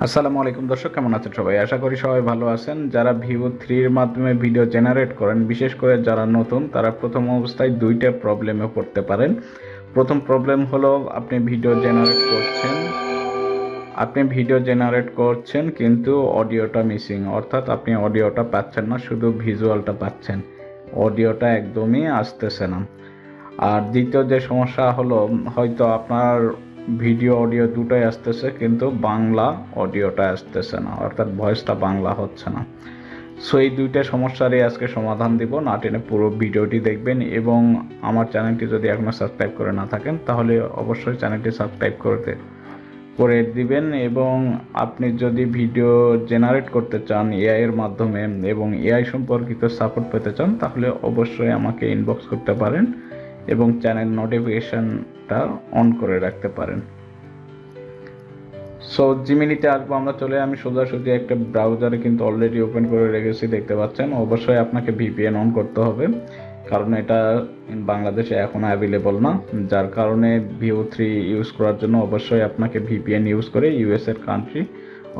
আসসালামু আলাইকুম দর্শক, কেমন আছেন সবাই? আশা করি সবাই ভালো আছেন। যারা ভিভো 3 এর মাধ্যমে ভিডিও জেনারেট করেন, বিশেষ করে যারা নতুন, তারা প্রথম অবস্থায় দুইটা প্রবলেমে পড়তে পারেন। প্রথম প্রবলেম হলো আপনি ভিডিও জেনারেট করছেন কিন্তু অডিওটা মিসিং, অর্থাৎ আপনি অডিওটা পাচ্ছেন না, শুধু ভিজুয়ালটা পাচ্ছেন, অডিওটা একদমই আসতেছে না। আর দ্বিতীয় যে সমস্যা হলো, হয়তো আপনার ভিডিও অডিও দুটোই আসতেছে কিন্তু বাংলা অডিওটা আসতেছে না, অর্থাৎ ভয়েসটা বাংলা হচ্ছে না। সো এই দুইটা সমস্যারই আজকে সমাধান দিব। না টেনে পুরো ভিডিওটি দেখবেন এবং আমার চ্যানেলটি যদি এখনও সাবস্ক্রাইব করে না থাকেন তাহলে অবশ্যই চ্যানেলটি সাবস্ক্রাইব করে দিবেন। এবং আপনি যদি ভিডিও জেনারেট করতে চান এআই এর মাধ্যমে এবং এআই সম্পর্কিত সাপোর্ট পেতে চান তাহলে অবশ্যই আমাকে ইনবক্স করতে পারেন এবং চ্যানেল নোটিফিকেশনটা অন করে রাখতে পারেন। সো জিমিনিতে আসবো আমরা চলে। আমি সোজাসুজি একটা ব্রাউজারে কিন্তু অলরেডি ওপেন করে রেখেছি, দেখতে পাচ্ছেন। অবশ্যই আপনাকে ভিপিএন অন করতে হবে, কারণ এটা বাংলাদেশে এখন অ্যাভেলেবল না, যার কারণে ভিভো 3 ইউজ করার জন্য অবশ্যই আপনাকে ভিপিএন ইউজ করে ইউএস এর কান্ট্রি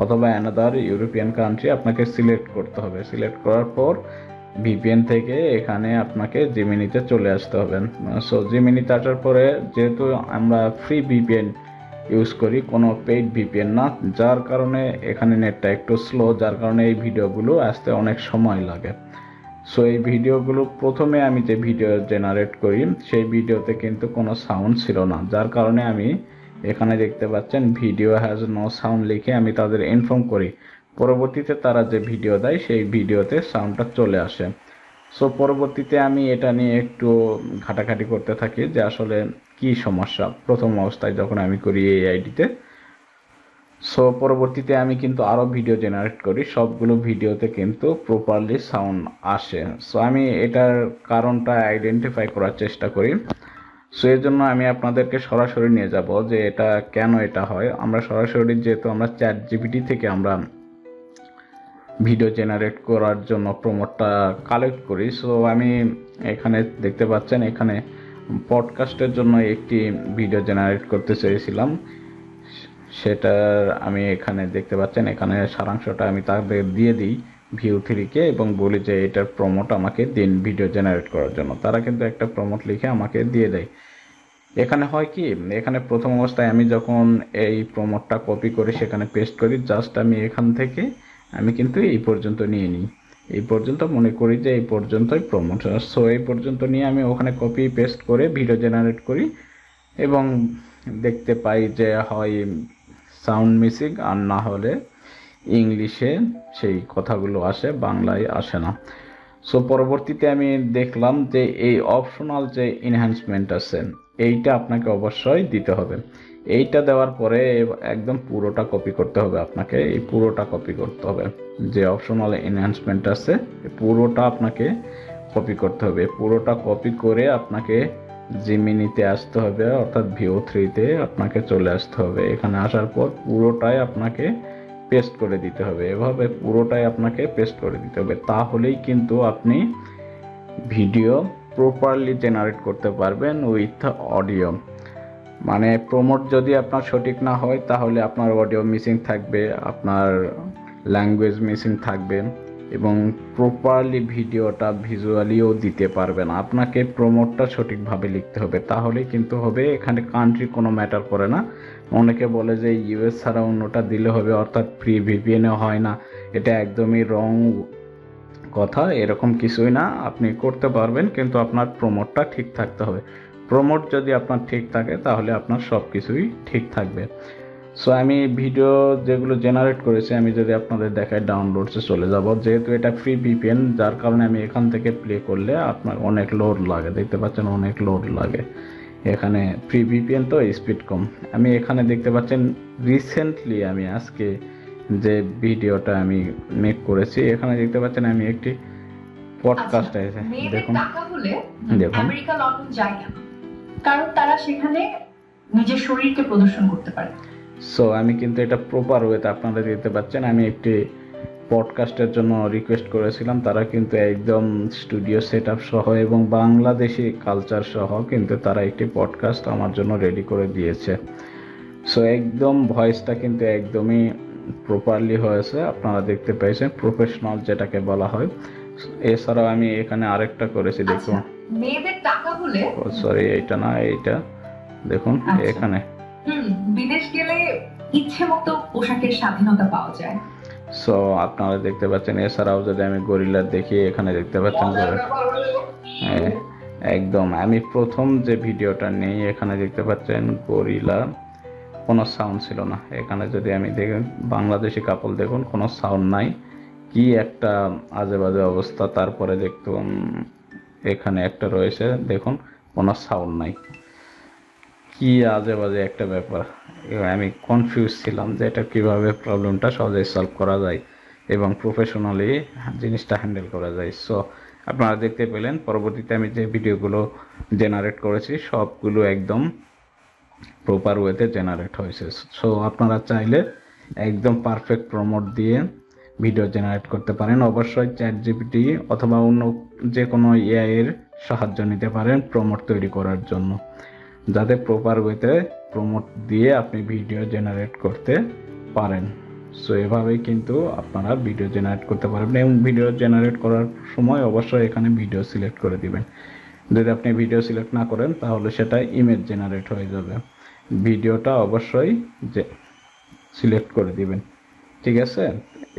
অথবা অ্যানাদার ইউরোপিয়ান কান্ট্রি আপনাকে সিলেক্ট করতে হবে। সিলেক্ট করার পর ভিপিএন থেকে এখানে আপনাকে জিমিনিতে চলে আসতে হবে। সো জিমিনিতে আসার পরে, যেহেতু আমরা ফ্রি ভিপিএন ইউজ করি, কোনো পেইড ভিপিএন না, যার কারণে এখানে নেটটা একটু স্লো, যার কারণে এই ভিডিওগুলো আসতে অনেক সময় লাগে। সো এই ভিডিওগুলো প্রথমে আমি যে ভিডিও জেনারেট করি সেই ভিডিওতে কিন্তু কোনো সাউন্ড ছিল না, যার কারণে আমি এখানে দেখতে পাচ্ছেন ভিডিও হ্যাজ নো সাউন্ড লিখে আমি তাদের ইনফর্ম করি। পরবর্তীতে তারা যে ভিডিও দেয় সেই ভিডিওতে সাউন্ডটা চলে আসে। সো পরবর্তীতে আমি এটা নিয়ে একটু ঘাটাঘাটি করতে থাকি যে আসলে কি সমস্যা প্রথম অবস্থায় যখন আমি করি এই আইডিতে। সো পরবর্তীতে আমি কিন্তু আরও ভিডিও জেনারেট করি, সবগুলো ভিডিওতে কিন্তু প্রপারলি সাউন্ড আসে। সো আমি এটার কারণটা আইডেন্টিফাই করার চেষ্টা করি। সো এর জন্য আমি আপনাদেরকে সরাসরি নিয়ে যাব যে এটা কেন এটা হয়। আমরা সরাসরি, যেহেতু আমরা চ্যাট জিপিটি থেকে আমরা ভিডিও জেনারেট করার জন্য প্রমোটটা কালেক্ট করি। সো আমি এখানে দেখতে পাচ্ছেন, এখানে পডকাস্টের জন্য একটি ভিডিও জেনারেট করতে চেয়েছিলাম, সেটার আমি এখানে দেখতে পাচ্ছেন, এখানে সারাংশটা আমি তাদের দিয়ে দিই ভিউ 3-কে এবং বলি যে এটার প্রমোট আমাকে দিন ভিডিও জেনারেট করার জন্য। তারা কিন্তু একটা প্রমোট লিখে আমাকে দিয়ে দেয়। এখানে হয় কি, এখানে প্রথম অবস্থায় আমি যখন এই প্রমোটটা কপি করে সেখানে পেস্ট করি, জাস্ট আমি এখান থেকে আমি কিন্তু এই পর্যন্ত নিয়ে নিই, এই পর্যন্ত মনে করি যে এই পর্যন্তই প্রমোট। সো এই পর্যন্ত নিয়ে আমি ওখানে কপি পেস্ট করে ভিডিও জেনারেট করি এবং দেখতে পাই যে হয় সাউন্ড মিসিং আর না হলে ইংলিশে সেই কথাগুলো আসে, বাংলায় আসে না। সো পরবর্তীতে আমি দেখলাম যে এই অপশনাল যে এনহ্যান্সমেন্ট আছে এইটা আপনাকে অবশ্যই দিতে হবে। এইটা দেওয়ার পরে একদম পুরোটা কপি করতে হবে, আপনাকে এই পুরোটা কপি করতে হবে। যে অপশনাল এনহ্যান্সমেন্ট আছে পুরোটা আপনাকে কপি করতে হবে। পুরোটা কপি করে আপনাকে জিমিনিতে আসতে হবে, অর্থাৎ ভিও 3-তে আপনাকে চলে আসতে হবে। এখানে আসার পর পুরোটাই আপনাকে পেস্ট করে দিতে হবে, এভাবে পুরোটাই আপনাকে পেস্ট করে দিতে হবে। তাহলেই কিন্তু আপনি ভিডিও প্রপারলি জেনারেট করতে পারবেন উইথ অডিও। মানে প্রমোট যদি আপনার সঠিক না হয় তাহলে আপনার অডিও মিসিং থাকবে, আপনার ল্যাঙ্গুয়েজ মিসিং থাকবে এবং প্রপারলি ভিডিওটা ভিজুয়ালিও দিতে পারবেন। আপনাকে প্রমোটটা সঠিকভাবে লিখতে হবে, তাহলেই কিন্তু হবে। এখানে কান্ট্রি কোনো ম্যাটার করে না। অনেকে বলে যে ইউএস ছাড়া অন্যটা দিলে হবে, অর্থাৎ ফ্রি ভিপিএনে হয় না, এটা একদমই রং কথা। এরকম কিছুই না, আপনি করতে পারবেন, কিন্তু আপনার প্রমোটটা ঠিক থাকতে হবে। প্রমোট যদি আপনার ঠিক থাকে তাহলে আপনার সব কিছুই ঠিক থাকবে। সো আমি ভিডিও যেগুলো জেনারেট করেছি আমি যদি আপনাদের দেখাই, ডাউনলোডসে চলে যাব। যেহেতু এটা ফ্রি ভিপিএন, যার কারণে আমি এখান থেকে প্লে করলে আপনার অনেক লোড লাগে, দেখতে পাচ্ছেন অনেক লোড লাগে। এখানে ফ্রি ভিপিএন তো স্পিড কম। আমি এখানে দেখতে পাচ্ছেন রিসেন্টলি আমি আজকে যে ভিডিওটা আমি মেক করেছি, এখানে দেখতে পাচ্ছেন আমি একটি পডকাস্ট আছে, দেখুন দেখুন। আমেরিকা লন্ডন যায় কেন? কারণ তারা সেখানে নিজের শরীরকে প্রদর্শন করতে পারে। সো আমি কিন্তু এটা প্রপার ওয়েতে আপনারা দেখতে পাচ্ছেন। আমি একটি পডকাস্টের জন্য রিকোয়েস্ট করেছিলাম, তারা কিন্তু একদম স্টুডিও সেট আপ সহ এবং বাংলাদেশি কালচার সহ কিন্তু তারা একটি পডকাস্ট আমার জন্য রেডি করে দিয়েছে। সো একদম ভয়েসটা কিন্তু একদমই প্রপারলি হয়েছে, আপনারা দেখতে পেয়েছেন, প্রফেশনাল যেটাকে বলা হয়। এছাড়াও আমি এখানে আরেকটা করেছি, দেখুন। মেয়েদের টাকা হলে সরি, এইটা না, এইটা দেখুন এখানে। বিদেশ গেলে ইচ্ছে মতো পোশাকের স্বাধীনতা পাওয়া যায়। সো আপনারা দেখতে পাচ্ছেন। এছাড়াও যদি আমি গরিলা দেখি, এখানে দেখতে পাচ্ছেন একদম আমি প্রথম যে ভিডিওটা নেই, এখানে দেখতে পাচ্ছেন গরিলা, কোনো সাউন্ড ছিল না। এখানে যদি আমি দেখি বাংলাদেশি কাপল, দেখুন কোনো সাউন্ড নাই, কি একটা আজে বাজে অবস্থা। তারপরে দেখুন এখানে একটা রয়েছে, দেখুন কোনো সাউন্ড নাই, কি আজে বাজে একটা ব্যাপার। আমি কনফিউজ ছিলাম যে এটা কিভাবে প্রবলেমটা সহজেই সলভ করা যায় এবং প্রফেশনালি জিনিসটা হ্যান্ডেল করা যায়। সো আপনারা দেখতে পেলেন, পরবর্তীতে আমি যে ভিডিওগুলো জেনারেট করেছি সবগুলো একদম প্রপার ওয়েতে জেনারেট হয়েছে। সো আপনারা চাইলে একদম পারফেক্ট প্রমোট দিয়ে ভিডিও জেনারেট করতে পারেন। অবশ্যই ChatGPT অথবা অন্য যে কোনো এআই এর সাহায্য নিতে পারেন প্রমোট তৈরি করার জন্য, যাতে প্রপার ওয়েতে প্রমোট দিয়ে আপনি ভিডিও জেনারেট করতে পারেন। সো এভাবেই কিন্তু আপনারা ভিডিও জেনারেট করতে পারবেন। এবং ভিডিও জেনারেট করার সময় অবশ্যই এখানে ভিডিও সিলেক্ট করে দিবেন। যদি আপনি ভিডিও সিলেক্ট না করেন তাহলে সেটা ইমেজ জেনারেট হয়ে যাবে। ভিডিওটা অবশ্যই যে সিলেক্ট করে দিবেন, ঠিক আছে?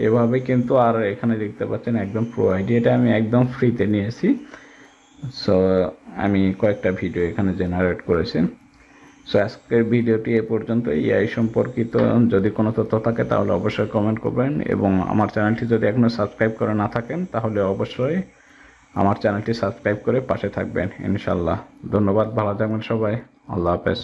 এভাবে কিন্তু। আর এখানে দেখতে পাচ্ছেন একদম প্রো আইডি, এটা আমি একদম ফ্রিতে নিয়েছি। সো আমি কয়েকটা ভিডিও এখানে জেনারেট করেছি। সো আজকের ভিডিওটি এ পর্যন্ত। এআই সম্পর্কিত যদি কোনো তথ্য থাকে তাহলে অবশ্যই কমেন্ট করবেন, এবং আমার চ্যানেলটি যদি এখনও সাবস্ক্রাইব করে না থাকেন তাহলে অবশ্যই আমার চ্যানেলটি সাবস্ক্রাইব করে পাশে থাকবেন ইনশাল্লাহ। ধন্যবাদ, ভালো থাকবেন সবাই, আল্লাহ হাফেজ।